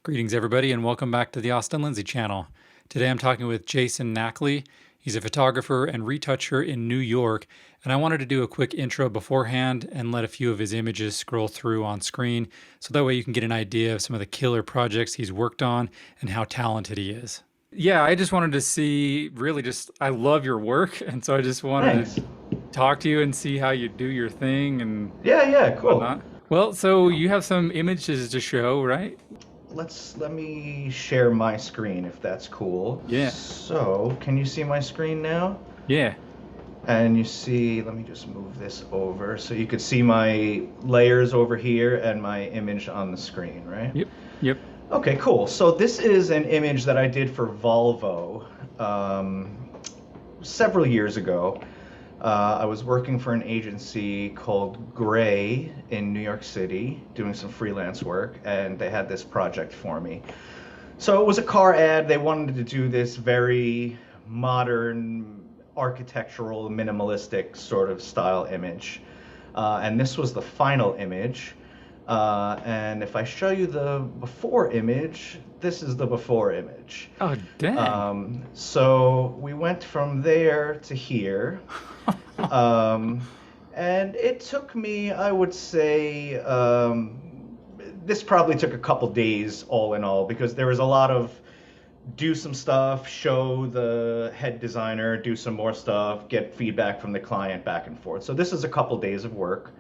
Greetings, everybody, and welcome back to the Austin Lindsay channel. Today I'm talking with Jason Nakleh. He's a photographer and retoucher in New York, and I wanted to do a quick intro beforehand and let a few of his images scroll through on screen, so that way you can get an idea of some of the killer projects he's worked on and how talented he is. Yeah, I just wanted to see, really just, I love your work, and so I just wanted Thanks. to talk to you and see how you do your thing and Yeah, cool. whatnot. Well, so you have some images to show, right? Let me share my screen if that's cool. Yeah. So, can you see my screen now? Yeah. And you see, let me just move this over so you could see my layers over here and my image on the screen, right? Yep. Yep. Okay, cool. So this is an image that I did for Volvo um, several years ago. I was working for an agency called Gray in New York City, doing some freelance work, and they had this project for me. So it was a car ad. They wanted to do this very modern, architectural, minimalistic sort of style image. And this was the final image. And if I show you the before image, this is the before image. Oh, dang. So we went from there to here. Um, and it took me, I would say, this probably took a couple days all in all, because there was a lot of do some stuff, show the head designer, do some more stuff, get feedback from the client, back and forth. So this is a couple days of work.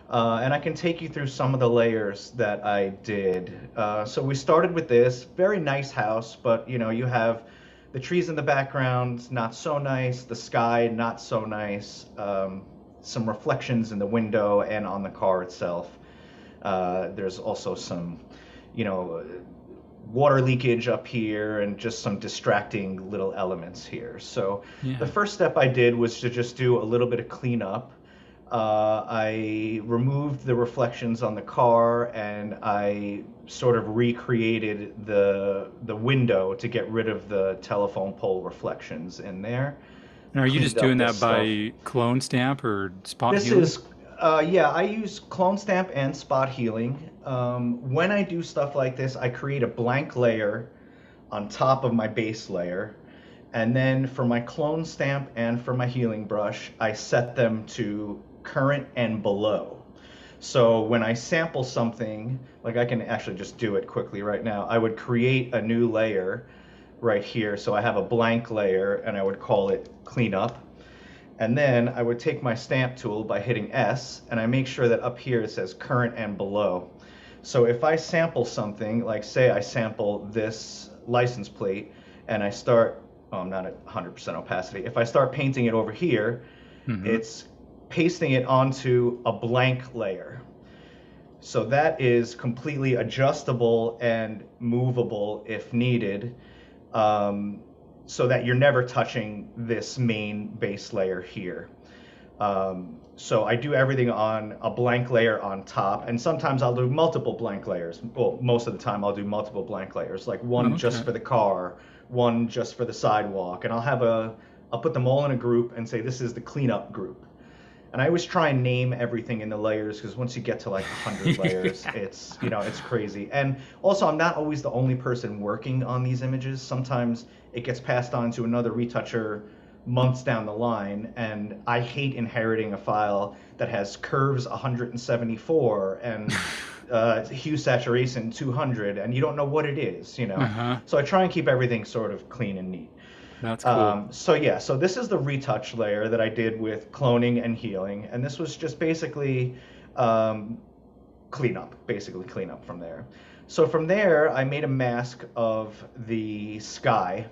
And I can take you through some of the layers that I did. So we started with this very nice house, but you have the trees in the background, not so nice. The sky, not so nice. Some reflections in the window and on the car itself. There's also some, you know, water leakage up here and just some distracting little elements here. So the Yeah. first step I did was to just do a little bit of cleanup. I removed the reflections on the car and I sort of recreated the window to get rid of the telephone pole reflections in there. And are you just Cleaned up doing this that stuff. by clone stamp or spot This healing? is, yeah, I use clone stamp and spot healing. When I do stuff like this, I create a blank layer on top of my base layer. And then for my clone stamp and for my healing brush, I set them to current and below. So when I sample something, like I can actually just do it quickly right now, I would create a new layer right here. So I have a blank layer and I would call it cleanup. And then I would take my stamp tool by hitting S and I make sure that up here it says current and below. So if I sample something, like say I sample this license plate and I start, oh, I'm not at 100% opacity. If I start painting it over here, Mm-hmm. it's pasting it onto a blank layer. So that is completely adjustable and movable if needed, um, so that you're never touching this main base layer here. So I do everything on a blank layer on top, and sometimes I'll do multiple blank layers. Well, most of the time I'll do multiple blank layers, like one just Okay. for the car, one just for the sidewalk, and I'll put them all in a group and say this is the cleanup group. And I always try and name everything in the layers because once you get to like 100 layers, Yeah. it's crazy. And also, I'm not always the only person working on these images. Sometimes it gets passed on to another retoucher months down the line, and I hate inheriting a file that has curves 174 and hue saturation 200, and you don't know what it is. Uh-huh. So I try and keep everything sort of clean and neat. That's cool. So yeah, so this is the retouch layer that I did with cloning and healing, and this was just basically um, basically cleanup from there. So from there, I made a mask of the sky,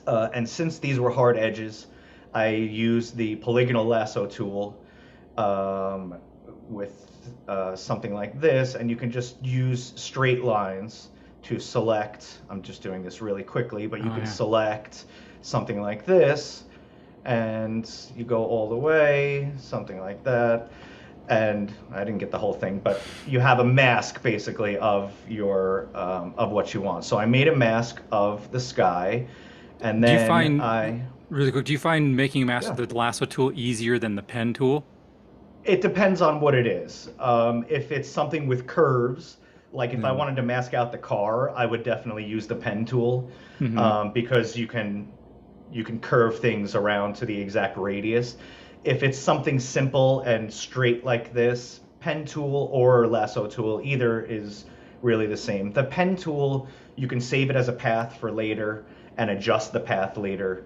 and since these were hard edges, I used the polygonal lasso tool um, with something like this, and you can just use straight lines to select. I'm just doing this really quickly, but you Oh, can yeah. select something like this, and you go all the way, something like that. And I didn't get the whole thing, but you have a mask basically of your of what you want. So I made a mask of the sky, and Do you then find, I really quick, do you find making a mask yeah. with the lasso tool easier than the pen tool? It depends on what it is. If it's something with curves, Like if I Mm. wanted to mask out the car, I would definitely use the pen tool, Hmm. because you can curve things around to the exact radius. If it's something simple and straight like this, pen tool or lasso tool, either is really the same. The pen tool, you can save it as a path for later and adjust the path later.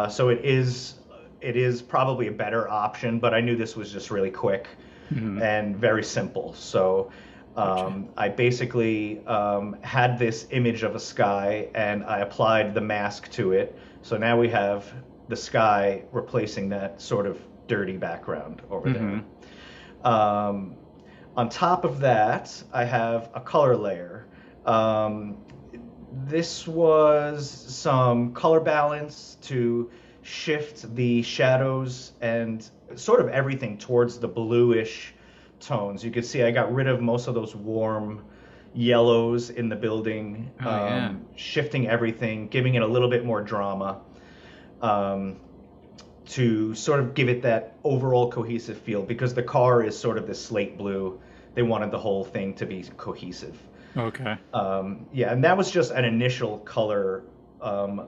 So it is probably a better option, but I knew this was just really quick Hmm. and very simple. So Gotcha. I basically had this image of a sky and I applied the mask to it. So now we have the sky replacing that sort of dirty background over there. Hmm. Um, on top of that, I have a color layer. Um, this was some color balance to shift the shadows and sort of everything towards the bluish tones. You can see I got rid of most of those warm yellows in the building, Oh yeah. shifting everything, giving it a little bit more drama, um, to sort of give it that overall cohesive feel because the car is sort of this slate blue. They wanted the whole thing to be cohesive. Okay. Yeah, and that was just an initial color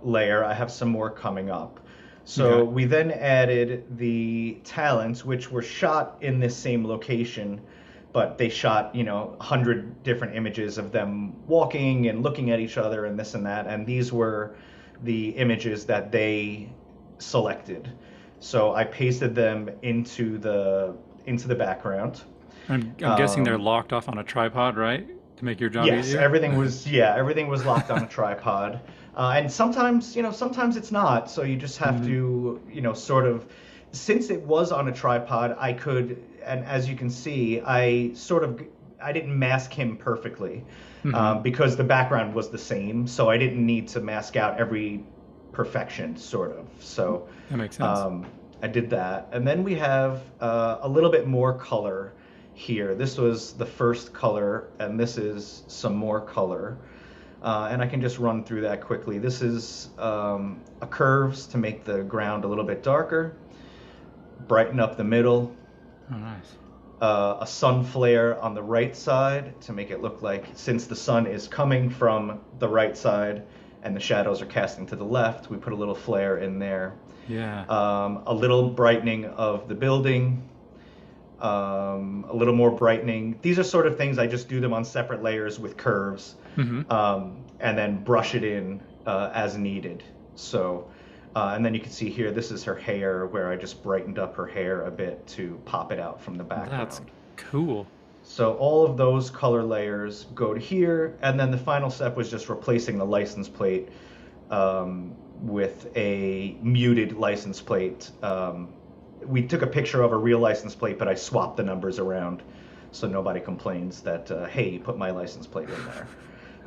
layer. I have some more coming up. So Okay. we then added the talents, which were shot in this same location, but they shot, 100 different images of them walking and looking at each other and this and that. And these were the images that they selected. So I pasted them into the background. I'm guessing they're Um, locked off on a tripod, right? To make your job Yes, easier. everything was locked on a tripod, and sometimes sometimes it's not. So you just have Hmm. to sort of, since it was on a tripod, I could, and as you can see, I didn't mask him perfectly, Hmm. because the background was the same, so I didn't need to mask out every perfection sort of. So That makes sense. um, I did that, and then we have a little bit more color here. This was the first color, and this is some more color. And I can just run through that quickly. This is a curves to make the ground a little bit darker, brighten up the middle, Oh nice. a sun flare on the right side to make it look like, since the sun is coming from the right side and the shadows are casting to the left, we put a little flare in there. Yeah. A little brightening of the building, a little more brightening. These are sort of things I just do them on separate layers with curves, Hmm. and then brush it in as needed. So, and then you can see here, this is her hair where I just brightened up her hair a bit to pop it out from the That's background. cool. So all of those color layers go to here, and then the final step was just replacing the license plate with a muted license plate. We took a picture of a real license plate, but I swapped the numbers around so nobody complains that, hey, you put my license plate in there.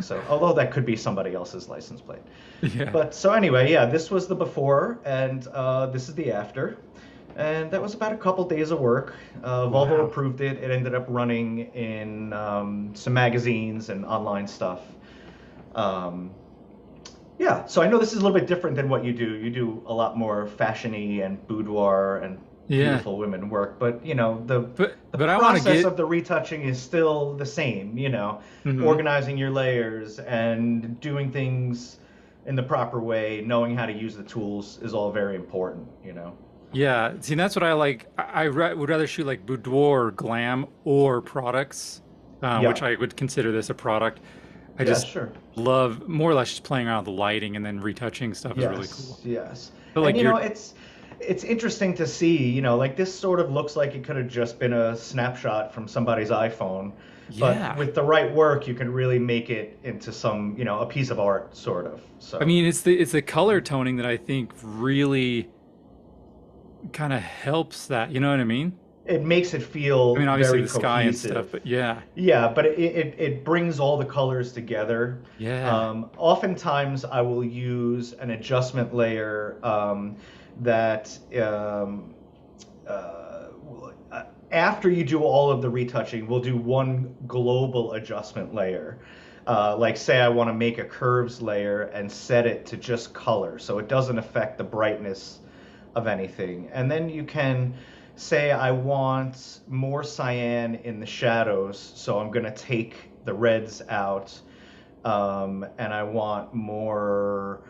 So, although that could be somebody else's license plate. Yeah. But so anyway, yeah, this was the before, and this is the after. And that was about a couple days of work. Volvo Wow. approved it. It ended up running in some magazines and online stuff. Um, yeah, so I know this is a little bit different than what you do. You do a lot more fashiony and boudoir and Yeah. beautiful women work, but the But I want to process get. of the retouching is still the same. Hmm. Organizing your layers and doing things in the proper way, knowing how to use the tools is all very important. Yeah. See, that's what I like. Would rather shoot like boudoir, glam, or products, which Yeah. I would consider this a product. I Yeah, just sure. love more or less just playing around with the lighting and then retouching stuff is really Yes, cool. yes. But And like you're, it's interesting to see, like this sort of looks like it could have just been a snapshot from somebody's iPhone, but yeah. with the right work, you can really make it into some, a piece of art sort of. I So mean, it's the color toning that I think really kind of helps that. You know what I mean? it makes it I feel mean, obviously very the sky and stuff, cohesive. but yeah, Yeah, but it brings all the colors together. yeah. Oftentimes, I will use an adjustment layer that uh, after you do all of the retouching, we'll do one global adjustment layer. Like say I want to make a curves layer and set it to just color, so it doesn't affect the brightness of anything. And then you can say I want more cyan in the shadows, so I'm going to take the reds out, and I want more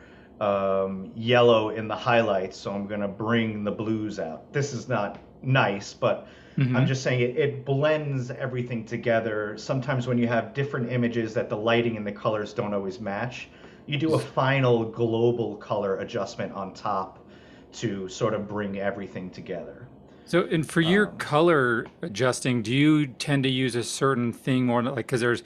yellow in the highlights, so I'm gonna bring the blues out. This is not nice, but I'm Hmm. just saying it blends everything together. Sometimes when you have different images that the lighting and the colors don't always match, you do a final global color adjustment on top to sort of bring everything together. So, and for your Um, color adjusting, do you tend to use a certain thing more like because there's,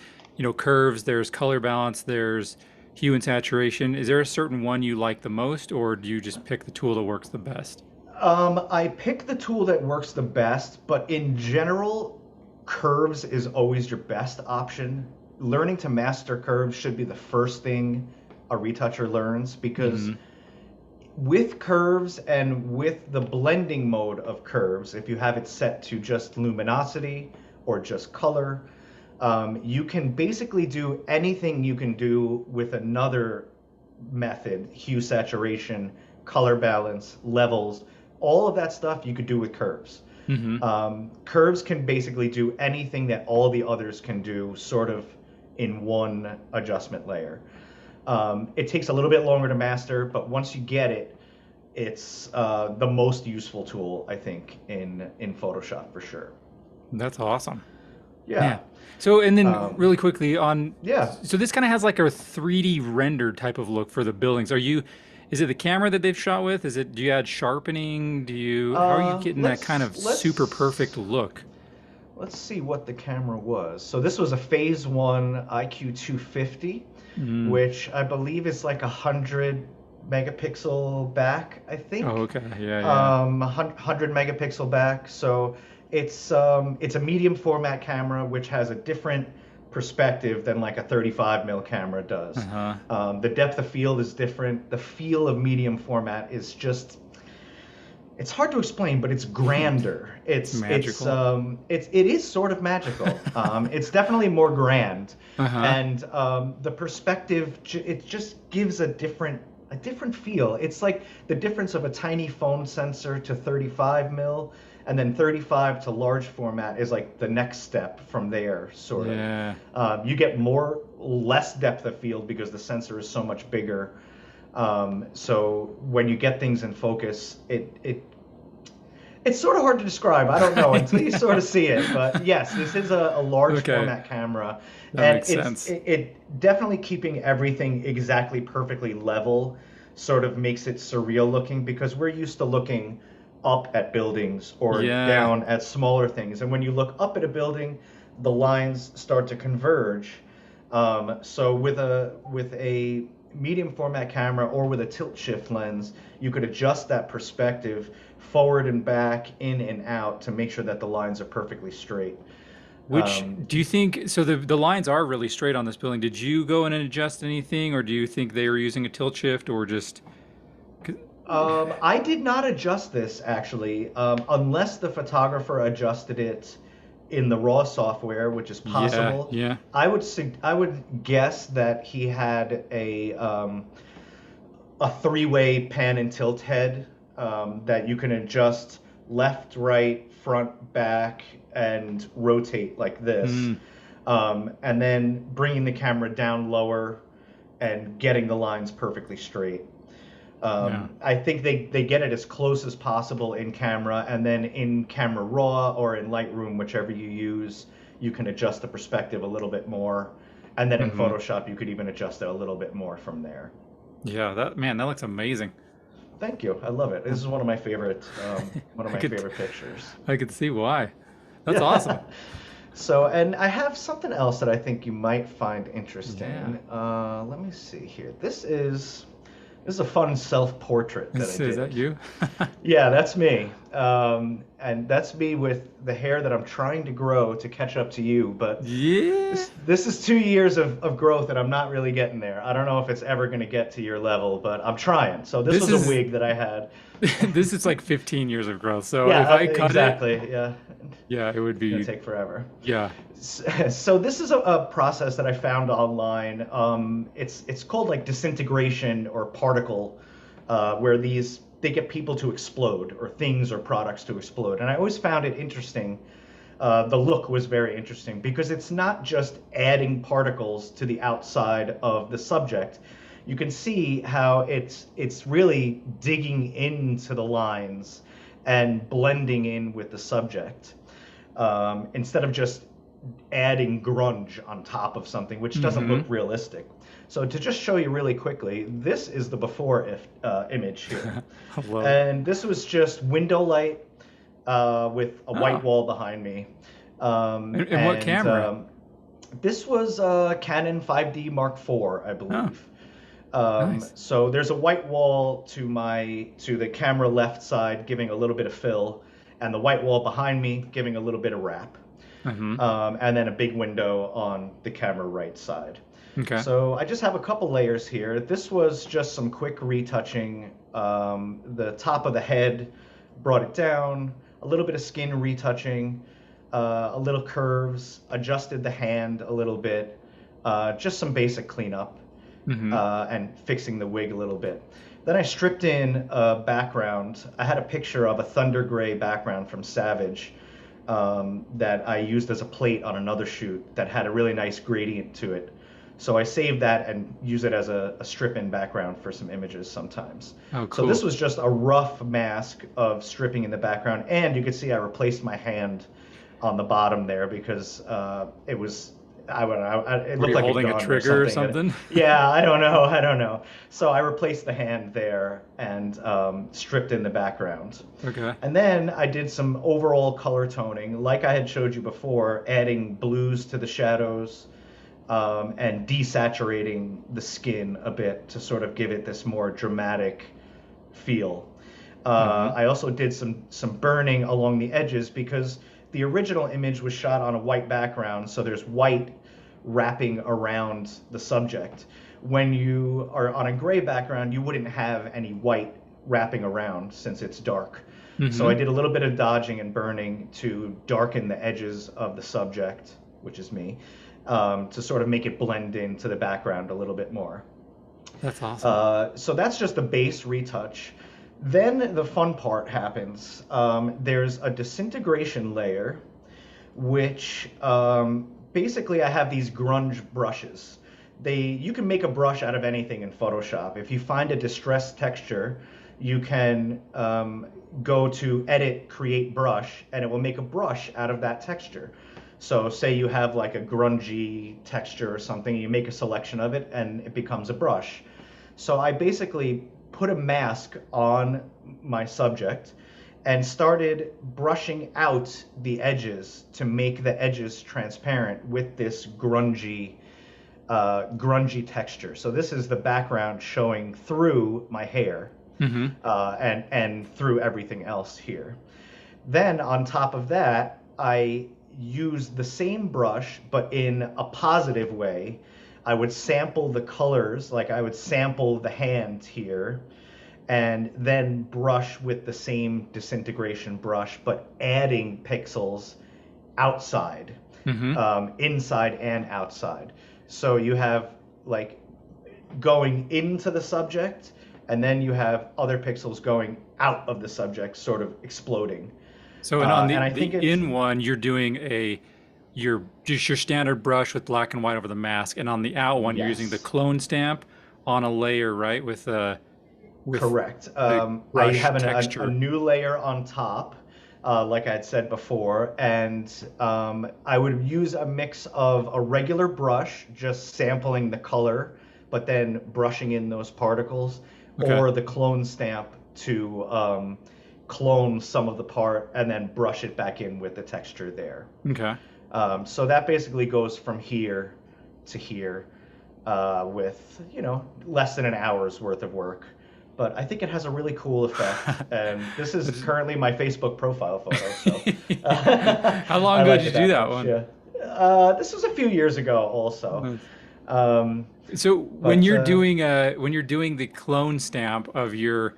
curves, there's color balance, there's hue and saturation. Is there a certain one you like the most, or do you just pick the tool that works the best? I pick the tool that works the best, but in general, curves is always your best option. Learning to master curves should be the first thing a retoucher learns because Hmm. with curves and with the blending mode of curves, if you have it set to just luminosity or just color, you can basically do anything you can do with another method: hue, saturation, color balance, levels. All of that stuff you could do with curves. Hmm. Curves can basically do anything that all the others can do, sort of in one adjustment layer. It takes a little bit longer to master, but once you get it, it's the most useful tool, I think, in Photoshop for sure. That's awesome. Yeah. Man. So, and then Um, really quickly on, yeah. so this kind of has like a 3D rendered type of look for the buildings. Is it the camera that they've shot with? Do you add sharpening? How are you Uh, getting that kind let's of super perfect let's look? let's see what the camera was. So this was a Phase One IQ 250, Mm. which I believe is like 100 megapixel back, I Oh, think. okay. Yeah, yeah. 100 megapixel back. So it's a medium format camera, which has a different perspective than like a 35 mil camera does. Uh-huh. The depth of field is different. The feel of medium format is just, it's hard to explain, but it's grander. It's magical. It is sort of magical. It's definitely more grand, Uh-huh. and the perspective it just gives a different feel. It's like the difference of a tiny phone sensor to 35 mil, and then 35 to large format is like the next step from there, sort of. Yeah. You get less depth of field because the sensor is so much bigger. So when you get things in focus, it's sort of hard to describe. I don't know until you sort of see it. But yes, this is a large Okay. format camera, That and makes sense. it definitely keeping everything exactly perfectly level sort of makes it surreal looking because we're used to looking up at buildings or Yeah. down at smaller things, and when you look up at a building, the lines start to converge. So with a medium format camera or with a tilt shift lens, you could adjust that perspective forward and back, in and out to make sure that the lines are perfectly straight. Which Um, do you think, so the lines are really straight on this building. Did you go in and adjust anything, or do you think they were using a tilt shift or just 'cause- I did not adjust this actually, unless the photographer adjusted it in the raw software, which is yeah, possible. yeah. I would guess that he had a three-way pan and tilt head that you can adjust left, right, front, back, and rotate like this. Mm, And then bringing the camera down lower and getting the lines perfectly straight. yeah. I think they get it as close as possible in camera, and then in Camera Raw or in Lightroom, whichever you use, you can adjust the perspective a little bit more. And then in Hmm. Photoshop, you could even adjust it a little bit more from there. Yeah, that looks amazing. Thank you. I love it. This is one of I my could favorite pictures. I could see why. That's awesome. Yeah. So, and I have something else that I think you might find Yeah. interesting. Let me see here. This is a fun self-portrait that I Is that did. you? Yeah, that's me. And that's me with the hair that I'm trying to grow to catch up to you. But Yeah. this is 2 years of growth, and I'm not really getting there. I don't know if it's ever going to get to your level, but I'm trying. So this This was a is wig that I had. this is like 15 years of growth. So Yeah, if I cut it, exactly. Yeah, yeah, it would it's gonna be, take forever. yeah. So this is a process that I found online. It's called like disintegration or particle, where they get people to explode or things or products to explode. And I always found it interesting The look was very interesting because it's not just adding particles to the outside of the subject. You can see how it's really digging into the lines and blending in with the subject, instead of just adding grunge on top of something, which doesn't look Mm-hmm. realistic. So to just show you really quickly, this is the before image here. I love it. And this was just window light, with a white Oh, wall behind me. and what And camera? This was a Canon 5D Mark IV, I Oh, believe. nice. So there's a white wall to the camera left side, giving a little bit of fill, and the white wall behind me, giving a little bit of wrap, Mm-hmm. and then a big window on the camera right side. Okay. So I just have a couple layers here. This was just some quick retouching. The top of the head, brought it down, a little bit of skin retouching, a little curves, adjusted the hand a little bit, just some basic cleanup, Mm-hmm. and fixing the wig a little bit. Then I stripped in a background. I had a picture of a thunder gray background from Savage, that I used as a plate on another shoot that had a really nice gradient to it. So I saved that and use it as a strip-in background for some images sometimes. Oh, So this cool. was just a rough mask of stripping in the background, and you can see I replaced my hand on the bottom there because it was it Were looked you like a holding a gun or trigger or something. something? Yeah, I don't know. So I replaced the hand there and stripped in the background. Okay. And then I did some overall color toning, like I had showed you before, adding blues to the shadows, and desaturating the skin a bit to sort of give it this more dramatic feel. Mm-hmm. I also did some burning along the edges because the original image was shot on a white background, so there's white wrapping around the subject. When you are on a gray background, you wouldn't have any white wrapping around since it's dark. So I Mm-hmm. did a little bit of dodging and burning to darken the edges of the subject, which is me, to sort of make it blend into the background a little bit more. That's awesome. So that's just the base retouch. Then the fun part happens. There's a disintegration layer, which basically I have these grunge brushes. You can make a brush out of anything in Photoshop. If you find a distressed texture, you can go to edit, create brush, and it will make a brush out of that texture. So say you have like a grungy texture or something, you make a selection of it and it becomes a brush. So I basically put a mask on my subject and started brushing out the edges to make the edges transparent with this grungy texture. So this is the background showing through my hair, Mm-hmm. and through everything else here. Then on top of that, I used the same brush, but in a positive way. I would sample the colors, like I would sample the hand here, and then brush with the same disintegration brush, but adding pixels outside, Mm-hmm. inside and outside. So you have like going into the subject, and then you have other pixels going out of the subject, sort of exploding. So, and on And I the think it's in one, you're doing your just your standard brush with black and white over the mask, and on the out one, you're using the yes. clone stamp on a layer, right? With Correct. the I brush have a texture. new layer on top, like I had said before, and I would use a mix of a regular brush, just sampling the color, but then brushing in those particles, Okay. or the clone stamp to clone some of the part and then brush it back in with the texture there. Okay. So that basically goes from here to here, with less than an hour's worth of work. But I think it has a really cool effect, and this is That's- currently my Facebook profile photo. So uh, How long I ago did like you it do that that much. one? Yeah. This was a few years ago, also. Nice. Um, So but when you're doing the clone stamp of your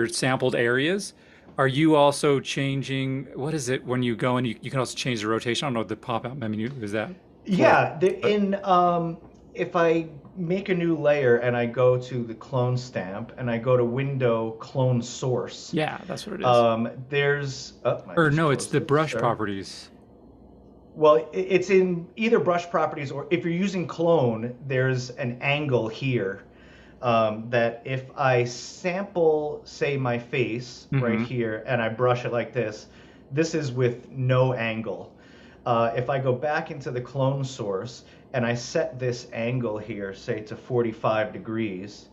sampled areas, are you also changing what is it when you go and you can also change the rotation? I don't know what the pop-out menu is that for, Yeah, but if I make a new layer and I go to the clone stamp and I go to Window Clone Source, yeah, that's what it is. there's. Oh, I Or just no, it's closed the it. brush Sorry. properties. Well, it's in either brush properties, or if you're using clone, there's an angle here that if I sample, say, my face right Mm-hmm. here and I brush it like this is with no angle. If I go back into the clone source and I set this angle here, say to 45 degrees,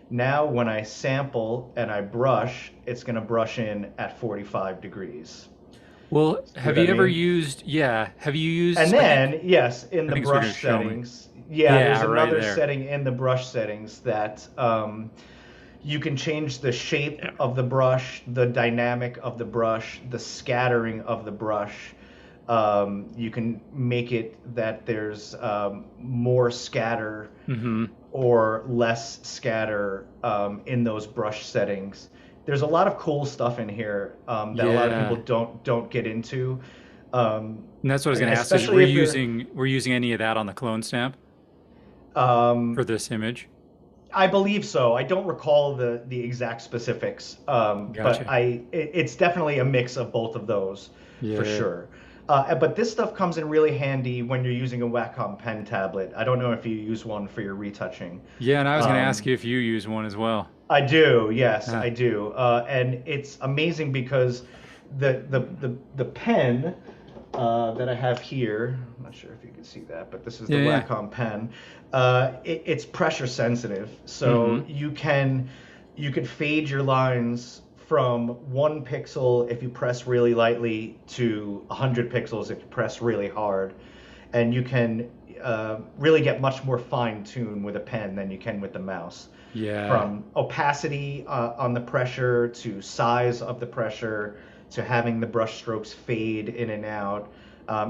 now when I sample and I brush, it's going to brush in at 45 degrees. Well, See have what I you ever mean? used, yeah, have you used, And so I think, then, yes, in I the think it's what you're going brush to show me. settings, yeah, Yeah, there's right another there. setting in the brush settings that you can change the shape Yeah. of the brush, the dynamic of the brush, the scattering of the brush. You can make it that there's more scatter Mm-hmm. or less scatter in those brush settings. There's a lot of cool stuff in here that a lot of people Yeah. don't get into, um, And that's what I was going to ask is especially if you're. we're using any of that on the clone stamp for Um, this image? I believe so. I don't recall the exact specifics, but Gotcha. it's definitely a mix of both of those for Yeah. sure. But this stuff comes in really handy when you're using a Wacom pen tablet. I don't know if you use one for your retouching. Yeah, and I was going to ask Um, you if you use one as well. I do, yes, Yeah. I do, and it's amazing because the pen that I have here. I'm not sure if you can see that, but this is the Yeah, yeah. Wacom pen. It's pressure sensitive, Mm-hmm. so you can fade your lines from 1 pixel if you press really lightly to 100 pixels if you press really hard, and you can really get much more fine tune with a pen than you can with the mouse. Yeah. From opacity on the pressure to size of the pressure to having the brush strokes fade in and out.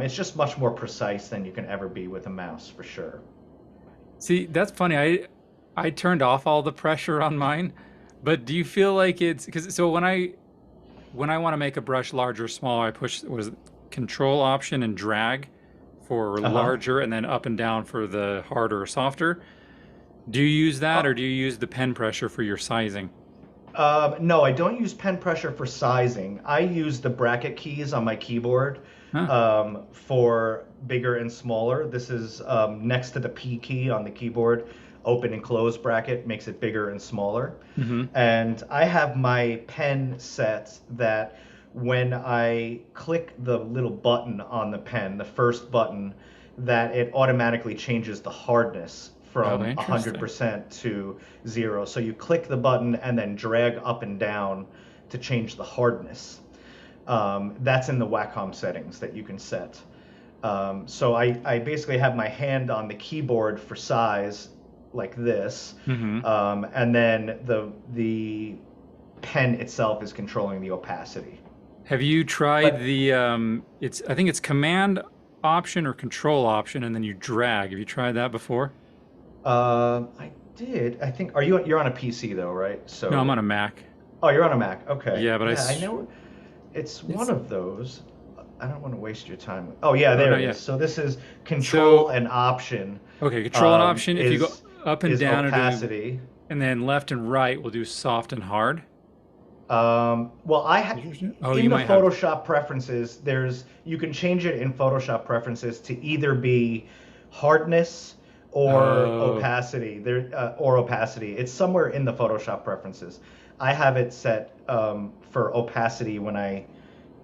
It's just much more precise than you can ever be with a mouse for sure. See, that's funny. I turned off all the pressure on mine, but do you feel like it's because so when I want to make a brush larger or smaller, I push what is it, Control Option and drag for Uh huh. larger and then up and down for the harder or softer. Do you use that or Uh, do you use the pen pressure for your sizing? no, I don't use pen pressure for sizing. I use the bracket keys on my keyboard Huh. for bigger and smaller. This is next to the P key on the keyboard. Open and close bracket makes it bigger and smaller. Mm-hmm. And I have my pen set that when I click the little button on the pen, the first button, that it automatically changes the hardness Oh, from interesting. 100% to 0. So you click the button and then drag up and down to change the hardness. That's in the Wacom settings that you can set. So I basically have my hand on the keyboard for size like this, Mm-hmm. and then the pen itself is controlling the opacity. Have you tried But the it's I think it's Command Option or Control Option and then you drag. Have you tried that before? I did. I think you're on a PC though, right? No, I'm on So a Mac. oh, you're on a Mac. Okay. Yeah, but Yeah, I know. It's one it's of those. I don't want to waste your time. Oh yeah, oh there no, it yeah. is. So this is Control So and Option okay, Control and Option. If you go is up and down and do opacity. and then left and right, we'll do soft and hard. Well, Oh, in you the might have. Photoshop preferences, you can change it in Photoshop preferences to either be hardness or Oh, opacity. Or opacity. It's somewhere in the Photoshop preferences. I have it set for opacity when I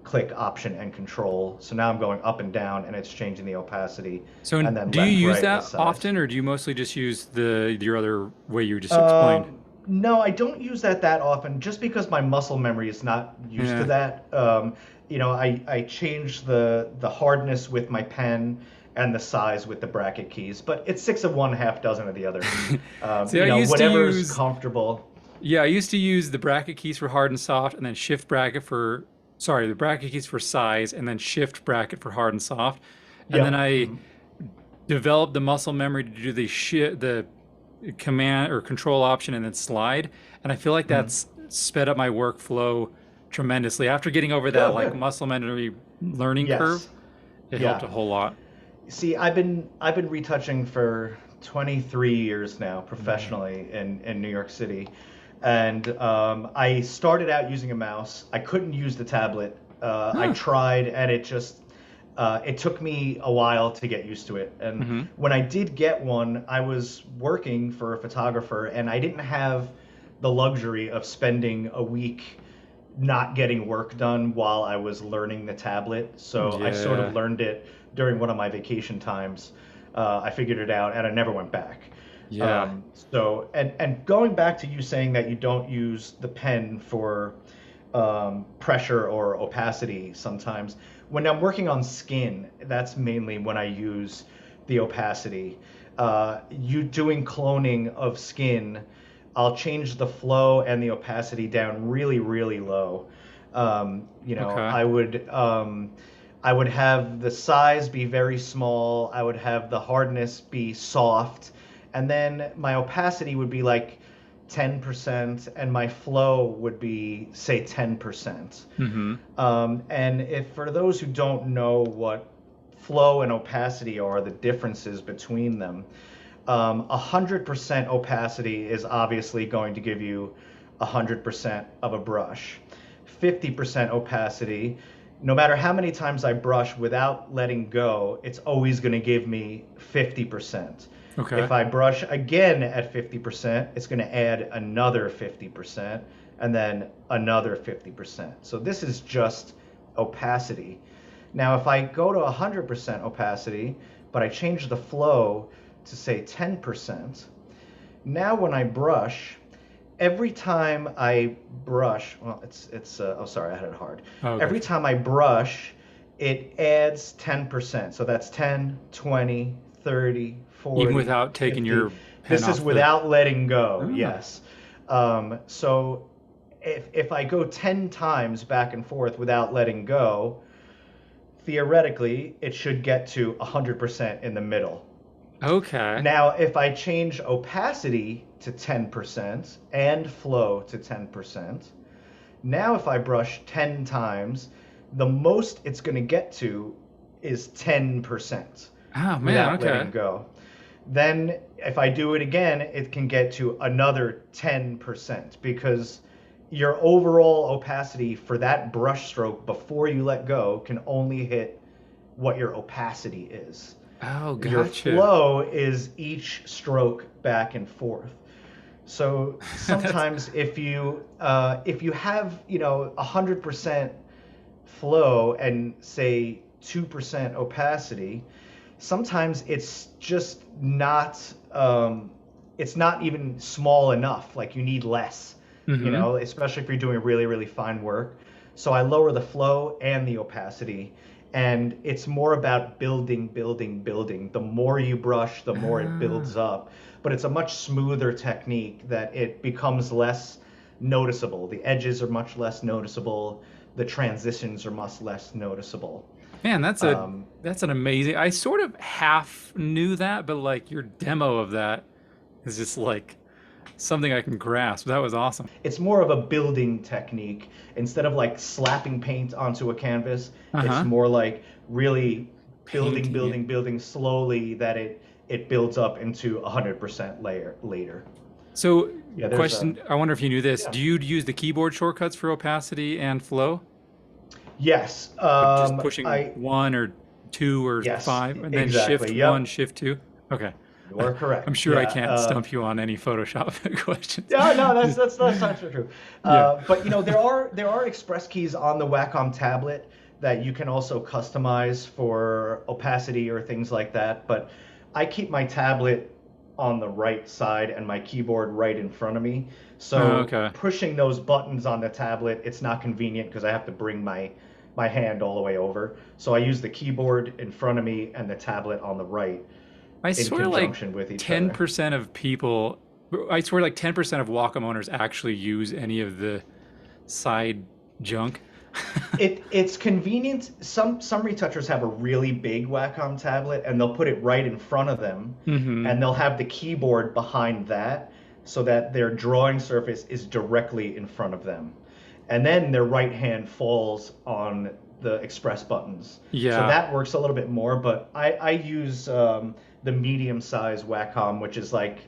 click Option and Control. So now I'm going up and down, and it's changing the opacity, so and then do you left, use right is that size. often, or do you mostly just use the your other way you just explained? No, I don't use that often, just because my muscle memory is not used to Yeah. that. I change the hardness with my pen and the size with the bracket keys, but it's six of one, half dozen of the other. See, I used to Whatever's use comfortable. yeah, I used to use the bracket keys for hard and soft, and then shift bracket for sorry, the bracket keys for size, and then shift bracket for hard and soft. And then Yep. I Mhm. developed the muscle memory to do the command or control option and then slide. And I feel like Mhm. that's sped up my workflow tremendously. After getting over that Oh, like good. muscle memory learning curve, Yes. it helped Yeah. a whole lot. See, I've been retouching for 23 years now Yeah. professionally in New York City, and I started out using a mouse. I couldn't use the tablet. I Huh. tried, and it just It took me a while to get used to it. And Hmm. when I did get one, I was working for a photographer and I didn't have the luxury of spending a week not getting work done while I was learning the tablet. So I sort of Yeah. learned it during one of my vacation times. I figured it out and I never went back. Yeah. And going back to you saying that you don't use the pen for pressure or opacity sometimes. When I'm working on skin, that's mainly when I use the opacity. You doing cloning of skin, I'll change the flow and the opacity down really, really low. You know, Okay. I would have the size be very small. I would have the hardness be soft, and then my opacity would be like 10%, and my flow would be say 10%. Hmm. And if for those who don't know what flow and opacity are, the differences between them, 100% opacity is obviously going to give you 100% of a brush. 50% opacity, no matter how many times I brush without letting go, it's always going to give me 50%. Okay. If I brush again at 50%, it's going to add another 50% and then another 50%. So this is just opacity. Now, if I go to 100% opacity, but I change the flow to say 10%, now when I brush, every time I brush, well, oh, sorry, I had it hard. Oh, Every gotcha. time I brush, it adds 10%. So that's 10, 20, 30, Even 40, without taking 50. your pen This is off the. without letting go, Oh. yes. So if I go 10 times back and forth without letting go, theoretically, it should get to 100% in the middle. Okay. Now, if I change opacity to 10% and flow to 10%, now if I brush 10 times, the most it's going to get to is 10% Oh man. without Okay. letting go. Then if I do it again, it can get to another 10% because your overall opacity for that brush stroke before you let go can only hit what your opacity is. Oh, Your gotcha. flow is each stroke back and forth. So That's. sometimes if you have 100% flow and say 2% opacity, sometimes it's not even small enough. Like you need less, Hmm. especially if you're doing really, really fine work. So I lower the flow and the opacity. And it's more about building, building, building. The more you brush, the more it builds Ah. up. But it's a much smoother technique that it becomes less noticeable. The edges are much less noticeable. The transitions are much less noticeable. Man, Um, that's an amazing. I sort of half knew that, but like your demo of that is just like something I can grasp. That was awesome. it's more of a building technique. Instead of like slapping paint onto a canvas, it's Uh-huh. more like really building, Painting it. building, building slowly that it builds up into 100% layer later. So, Yeah, there's a question, I wonder if you knew this. yeah. Do you use the keyboard shortcuts for opacity and flow? Yes. Like just pushing I one or two or yes, five and then exactly. shift one, Yep. shift two? Okay. You are I'm correct. sure I Yeah. can't stump you on any Photoshop questions. Yeah, no, that's Just, that's not so true. yeah. But there are express keys on the Wacom tablet that you can also customize for opacity or things like that. But I keep my tablet on the right side and my keyboard right in front of me. So Okay. pushing those buttons on the tablet, it's not convenient because I have to bring my hand all the way over. So I use the keyboard in front of me and the tablet on the right I in swear like conjunction with each other. 10% of people, I swear like 10% of Wacom owners actually use any of the side junk. It's convenient. Some retouchers have a really big Wacom tablet and they'll put it right in front of them Hmm. and they'll have the keyboard behind that so that their drawing surface is directly in front of them. And then their right hand falls on the express buttons. So Yeah. that works a little bit more, but I use the medium size Wacom, which is like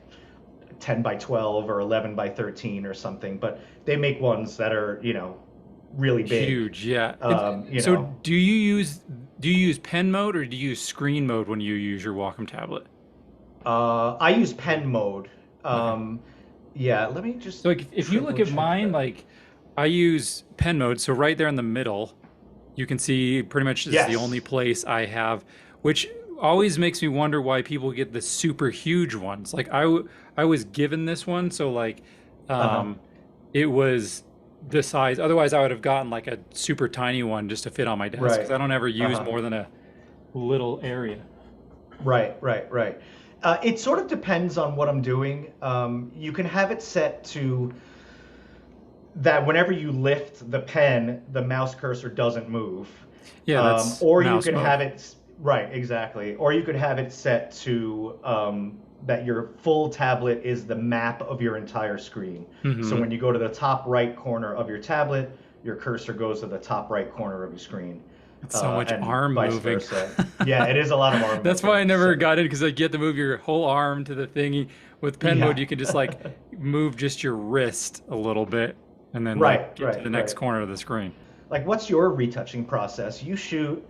10 by 12 or 11 by 13 or something, but they make ones that are, really big. Huge, yeah. Um, you So know, do you use? Do you use pen mode or do you use screen mode when you use your Wacom tablet? I use pen mode. Okay. Um, yeah, let me So just like if you look triple at check mine, that. like I use pen mode, so right there in the middle, you can see pretty much this is the only Yes. place I have, which always makes me wonder why people get the super huge ones. Like I was given this one, so like Uh-huh. um it was the size. Otherwise, I would have gotten like a super tiny one just to fit on my desk because Right. I don't ever use Uh-huh. more than a little area. Right. It sort of depends on what I'm doing. You can have it set to that whenever you lift the pen, the mouse cursor doesn't move. Yeah, that's Or you mouse can mode. have it, right, exactly. Or you could have it set to that your full tablet is the map of your entire screen. So Hmm. when you go to the top right corner of your tablet, your cursor goes to the top right corner of your screen, It's so much and arm vice moving. versa. Yeah, it is a lot of arm That's why moving. I never So, got it because like you have to move your whole arm to the thingy. With pen mode, yeah. you can just like move just your wrist a little bit and then like get to the next Right. corner of the screen. Like, what's your retouching process? You shoot,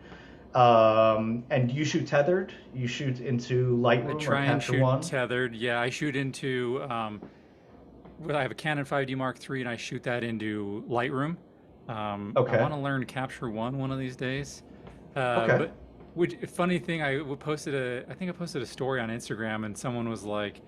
and you shoot tethered. You shoot into I Lightroom or try and Capture shoot One. tethered. Yeah, I shoot into well, I have a Canon 5D Mark III and I shoot that into Lightroom. I Okay. want to learn Capture One of these days. Okay. But which funny thing, I think I posted a story on Instagram and someone was like,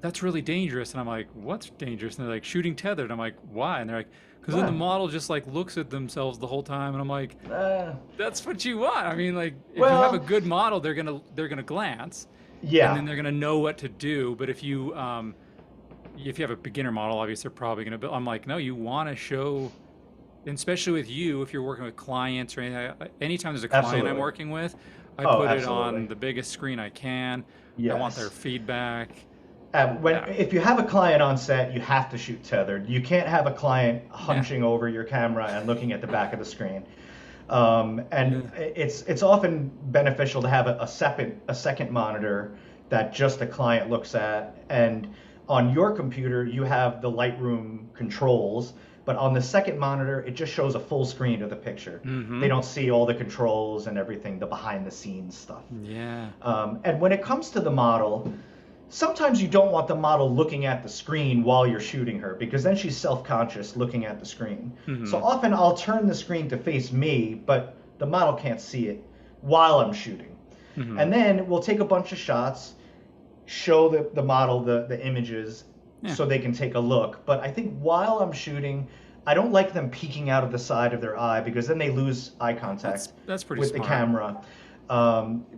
"That's really dangerous," and I'm like, "What's dangerous?" And they're like, "Shooting tethered." I'm like, "Why?" And they're like, "Because then the Well, model just like looks at themselves the whole time," and I'm like, uh, "That's what you want." I mean, like, if you have a well, good model, they're gonna glance, and yeah, then they're gonna know what to do. But if you have a beginner model, obviously they're probably gonna. I'm like, no, you want to show, and especially with you, if you're working with clients or anything. Anytime there's a client I'm absolutely. working with, I Oh, put it absolutely. on the biggest screen I can. I want their Yes. feedback. When Yeah, if you have a client on set, you have to shoot tethered. You can't have a client yeah, hunching over your camera and looking at the back of the screen. And yeah. it's often beneficial to have a second monitor that just the client looks at. And on your computer, you have the Lightroom controls, but on the second monitor, it just shows a full screen of the picture. They Mm-hmm. don't see all the controls and everything, the behind the scenes stuff. Yeah. And when it comes to the model, sometimes you don't want the model looking at the screen while you're shooting her because then she's self-conscious looking at the screen. So Mm-hmm. often I'll turn the screen to face me, but the model can't see it while I'm shooting. Mm-hmm. And then we'll take a bunch of shots, show the model the images Yeah. so they can take a look. But I think while I'm shooting, I don't like them peeking out of the side of their eye because then they lose eye contact That's pretty with the smart. camera.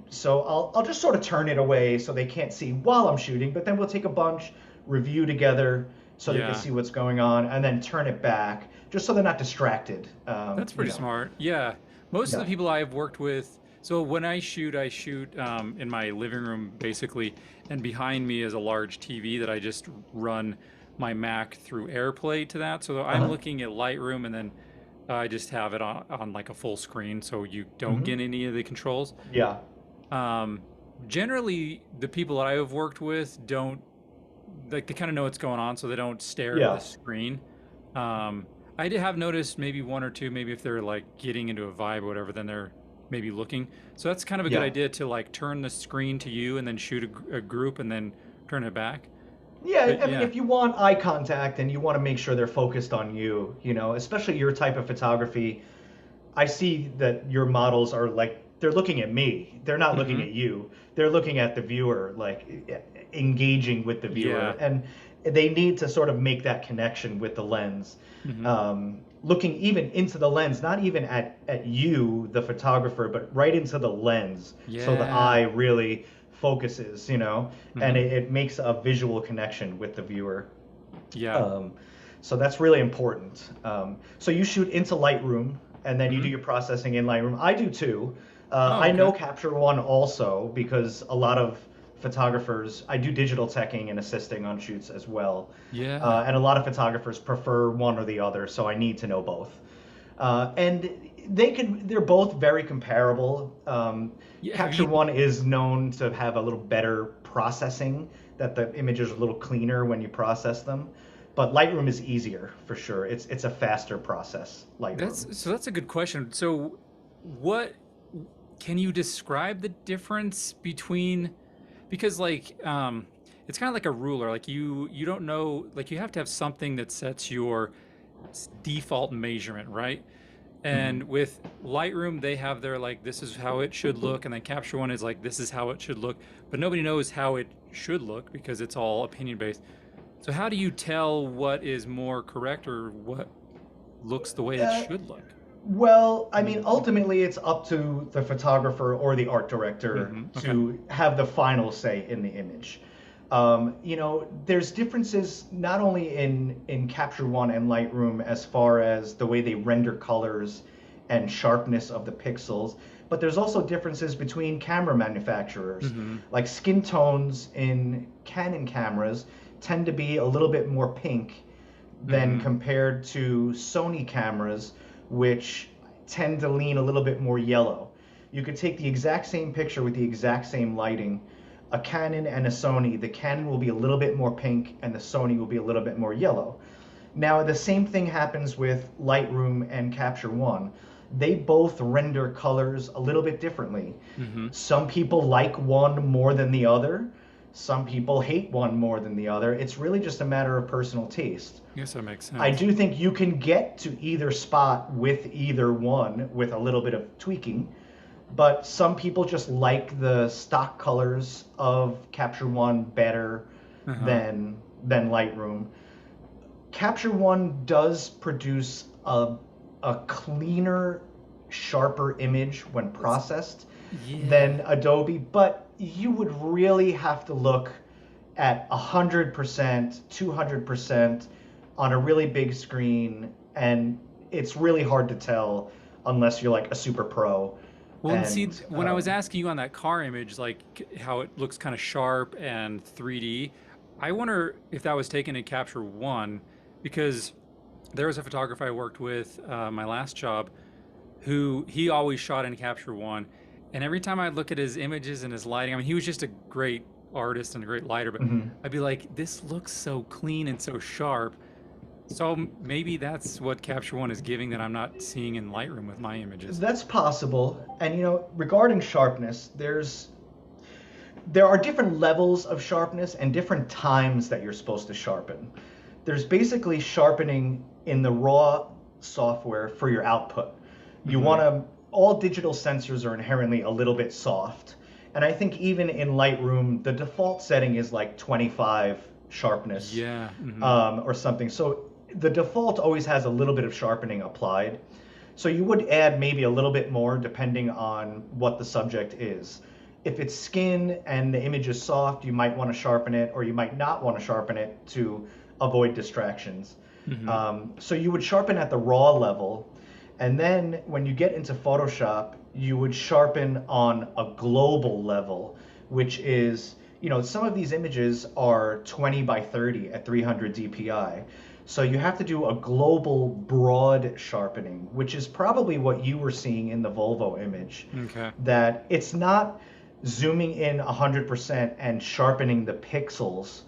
So I'll just sort of turn it away so they can't see while I'm shooting, but then we'll take a bunch, review together so they can Yeah. see what's going on, and then turn it back just so they're not distracted. That's pretty smart. Yeah. Most of the Yeah. people I've worked with, so when I shoot in my living room basically, and behind me is a large TV that I just run my Mac through AirPlay to that. So I'm Uh-huh. looking at Lightroom and then I just have it on like a full screen so you don't Hmm. get any of the controls. Yeah. Um, Generally, the people that I have worked with don't like they kind of know what's going on, so they don't stare at the Yeah. screen. Um, I did have noticed maybe one or two, maybe if they're like getting into a vibe or whatever, then they're maybe looking. So that's kind of a good Yeah. idea to like turn the screen to you and then shoot a group and then turn it back. Yeah, But I mean, yeah, if you want eye contact and you want to make sure they're focused on you, especially your type of photography, I see that your models are like they're looking at me. They're not looking mm-hmm, at you. They're looking at the viewer, like engaging with the viewer, yeah, and they need to sort of make that connection with the lens. mm-hmm, Looking even into the lens, not even at you, the photographer, but right into the lens, so the yeah, eye really focuses, and mm-hmm, it makes a visual connection with the viewer. yeah, Um, so that's really important. So you shoot into Lightroom and then you mm-hmm. do your processing in Lightroom. I do too. Oh, I know okay, Capture One also because a lot of photographers, I do digital teching and assisting on shoots as well. yeah, And a lot of photographers prefer one or the other, so I need to know both. And they're both very comparable. yeah. Have Capture you? One is known to have a little better processing, that the images are a little cleaner when you process them. But Lightroom is easier for sure. It's a faster process, Lightroom. That's a good question. So, what? can you describe the difference between, because like it's kind of like a ruler, like you don't know, like you have to have something that sets your default measurement, right? Hmm. And with Lightroom, they have their like, this is how it should look, and then Capture One is like, this is how it should look, but nobody knows how it should look because it's all opinion based. So how do you tell what is more correct or what looks the way it Uh, should look? Well, I Can mean, you? ultimately, it's up to the photographer or the art director Okay. to have the final say in the image. There's differences not only in Capture One and Lightroom as far as the way they render colors and sharpness of the pixels, but there's also differences between camera manufacturers. Mm-hmm. Like skin tones in Canon cameras tend to be a little bit more pink than Mm-hmm. compared to Sony cameras, which tend to lean a little bit more yellow. You could take the exact same picture with the exact same lighting, a Canon and a Sony. The Canon will be a little bit more pink and the Sony will be a little bit more yellow. Now, the same thing happens with Lightroom and Capture One. They both render colors a little bit differently. Mm-hmm. Some people like one more than the other. Some people hate one more than the other. It's really just a matter of personal taste. I guess that makes I sense. do think you can get to either spot with either one with a little bit of tweaking, but some people just like the stock colors of Capture One better Uh-huh. than Lightroom. Capture One does produce a cleaner, sharper image when It's processed yeah. than Adobe, but you would really have to look at 100%, 200% on a really big screen, and it's really hard to tell unless you're like a super pro. Well, and see, And when I was asking you on that car image, like how it looks kind of sharp and 3D, I wonder if that was taken in Capture One, because there was a photographer I worked with my last job who he always shot in Capture One, and every time I look at his images and his lighting, I mean, he was just a great artist and a great lighter, but mhm. I'd be like, this looks so clean and so sharp. So maybe that's what Capture One is giving that I'm not seeing in Lightroom with my images. That's possible. And regarding sharpness, there are different levels of sharpness and different times that you're supposed to sharpen. There's basically sharpening in the raw software for your output. You Mm-hmm. want to, all digital sensors are inherently a little bit soft. And I think even in Lightroom, the default setting is like 25 sharpness Yeah. Mm-hmm. or something. So the default always has a little bit of sharpening applied. So you would add maybe a little bit more depending on what the subject is. If it's skin and the image is soft, you might want to sharpen it, or you might not want to sharpen it to avoid distractions. Mm-hmm. So you would sharpen at the raw level, and then when you get into Photoshop, you would sharpen on a global level, which is, some of these images are 20 by 30 at 300 DPI. So you have to do a global broad sharpening, which is probably what you were seeing in the Volvo image. Okay. That it's not zooming in 100% and sharpening the pixels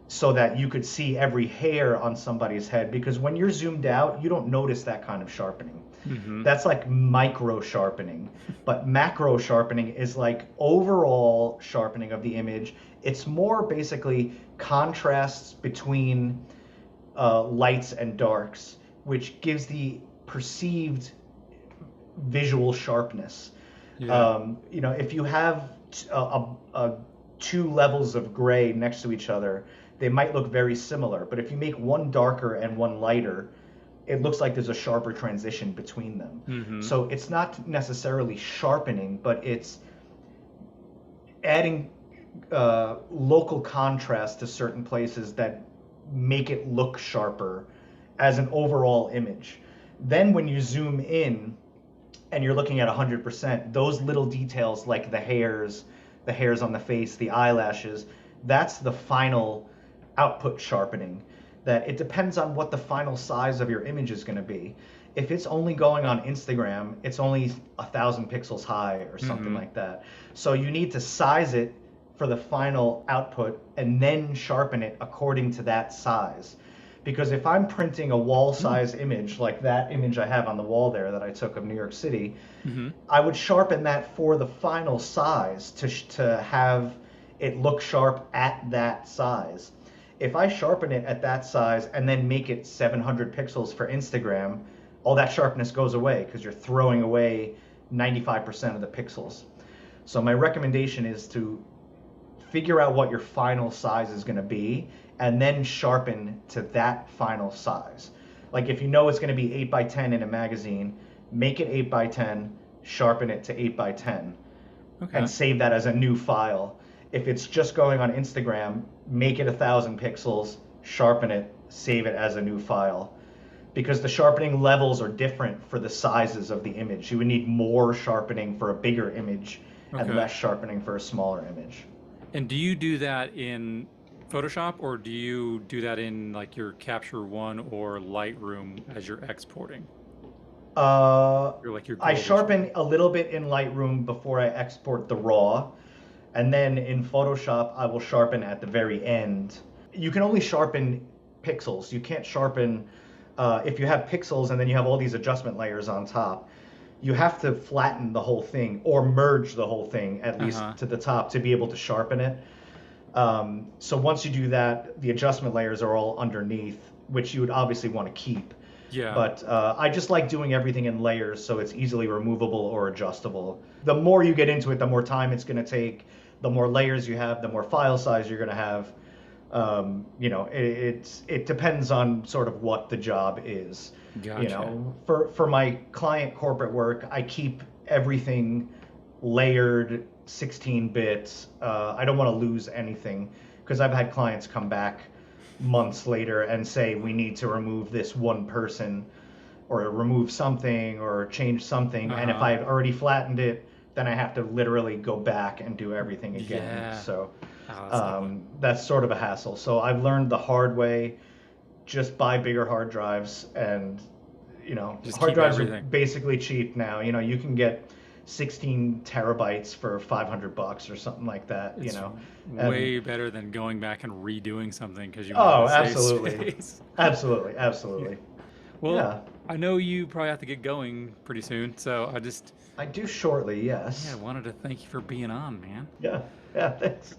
so that you could see every hair on somebody's head, because when you're zoomed out, you don't notice that kind of sharpening. Mm-hmm. That's like micro sharpening. But macro sharpening is like overall sharpening of the image. It's more basically contrasts between lights and darks, which gives the perceived visual sharpness. Yeah. If you have two levels of gray next to each other, they might look very similar. But if you make one darker and one lighter, it looks like there's a sharper transition between them. Mm-hmm. So it's not necessarily sharpening, but it's adding local contrast to certain places that make it look sharper as an overall image. Then when you zoom in and you're looking at 100%, those little details like the hairs on the face, the eyelashes, that's the final output sharpening. That it depends on what the final size of your image is going to be. If it's only going on Instagram, it's only 1,000 pixels high or something Mm-hmm. like that. So you need to size it for the final output and then sharpen it according to that size. Because if I'm printing a wall size image like that image I have on the wall there that I took of New York City, Mm-hmm. I would sharpen that for the final size to have it look sharp at that size. If I sharpen it at that size and then make it 700 pixels for Instagram, all that sharpness goes away because you're throwing away 95% of the pixels. So my recommendation is to figure out what your final size is going to be and then sharpen to that final size. Like if you know it's going to be 8 by 10 in a magazine, make it 8 by 10, sharpen it to 8 by 10 and Okay. save that as a new file. If it's just going on Instagram, make it 1,000 pixels, sharpen it, save it as a new file. Because the sharpening levels are different for the sizes of the image. You would need more sharpening for a bigger image and Okay. less sharpening for a smaller image. And do you do that in Photoshop, or do you do that in like your Capture One or Lightroom as you're exporting? Uh, Or like your I global sharpen shooting? a little bit in Lightroom before I export the raw, and then in Photoshop I will sharpen at the very end. You can only sharpen pixels. You can't sharpen if you have pixels and then you have all these adjustment layers on top. You have to flatten the whole thing or merge the whole thing at Uh-huh. least to the top to be able to sharpen it. So once you do that, the adjustment layers are all underneath, which you would obviously want to keep. Yeah. But I just like doing everything in layers so it's easily removable or adjustable. The more you get into it, the more time it's going to take. The more layers you have, the more file size you're going to have. It depends on sort of what the job is. Gotcha. For my client corporate work, I keep everything layered 16 bits. I don't want to lose anything because I've had clients come back months later and say we need to remove this one person or remove something or change something. And if Uh-huh. I've already flattened it, then I have to literally go back and do everything again. Yeah. So Oh, that's not fun. that's sort of a hassle. So I've learned the hard way, just buy bigger hard drives. And Just hard keep drives are everything. basically cheap now. You can get 16 terabytes for $500 or something like that. It's And way better than going back and redoing something because you wanted oh, to save absolutely, space. absolutely, Yeah. absolutely. Well, Yeah, I know you probably have to get going pretty soon, so I do shortly. yeah, Yes. wanted to thank you for being on, man. Yeah. Yeah. Thanks.